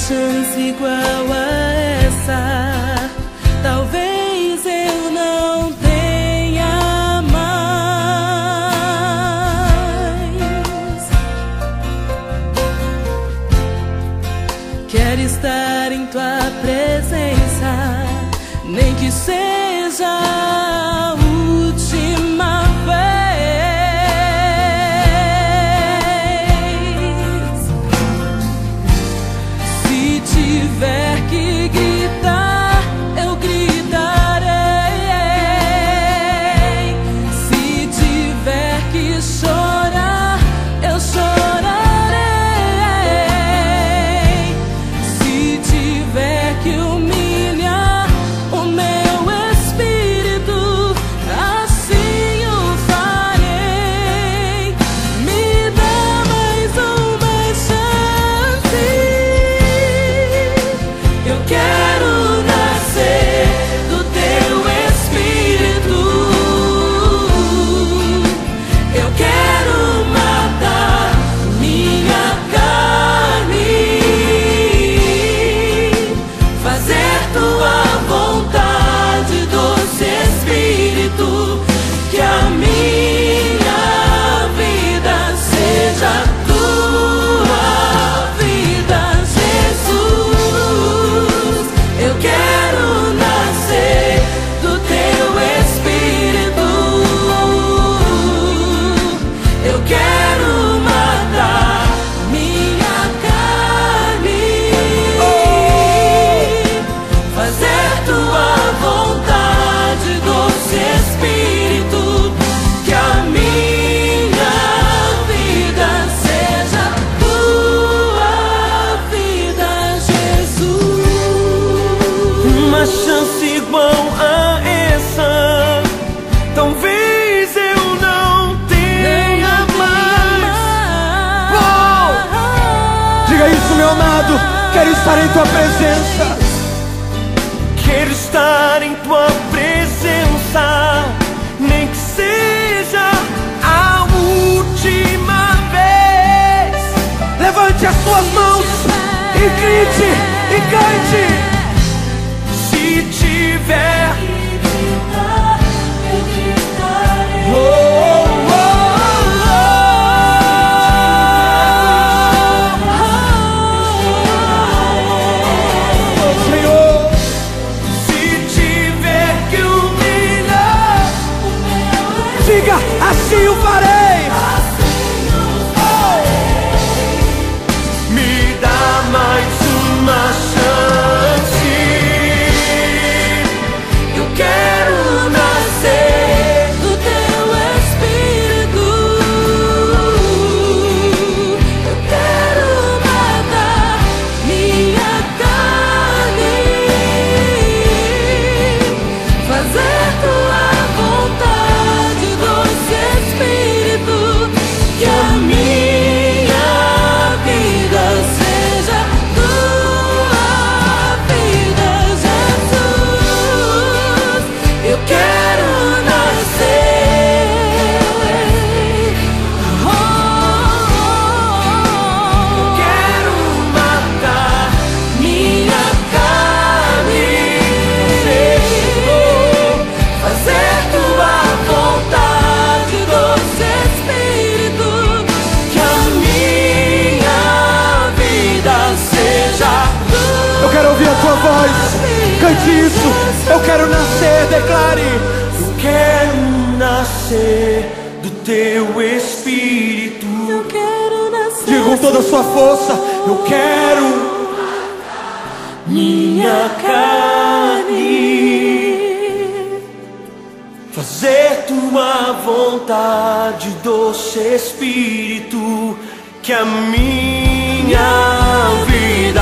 chance igual a essa, talvez eu não tenha mais. Quero estar em tua presença, nem que seja a última vez. Se tiver que gritar, eu gritarei. Se tiver que chorar, eu chorarei. Se tiver que humilhar o meu espírito, assim o farei. Me dá mais uma chance. Eu quero nascer do teu espírito. Eu quero matar minha carne, fazer tua vontade, doce Espírito. Que a minha vida seja tua vida, Jesus. Eu quero nascer do teu Espírito. Eu quero matar minha carne, fazer tua vontade, doce Espírito. Que a minha vida seja tua vida, Jesus. Uma chance igual a essa, talvez eu não tenha mais. Diga isso, meu amado. Quero estar em tua presença. Quero estar em tua presença, nem que seja a última vez. Levante as suas mãos e grite e cante. Se tiver Oh, oh, oh, oh, Senhor. Se tiver que humilhar, Diga, assim o farei. me dá mais uma chance. Eu quero nascer do teu espírito. Eu quero matar minha carne, fazer tua vontade, doce Espírito. Que a minha vida seja tua vida, Jesus. Eu quero nascer. Eu quero matar minha carne, fazer tua vontade, doce Espírito. Que a minha vida seja tua. Eu quero ouvir a tua voz. Cante isso. Eu quero nascer, declare. Eu quero nascer do teu Espírito. Eu quero nascer. Diga com toda a sua força. Eu quero. Minha carne, fazer tua vontade, doce Espírito. Que a minha vida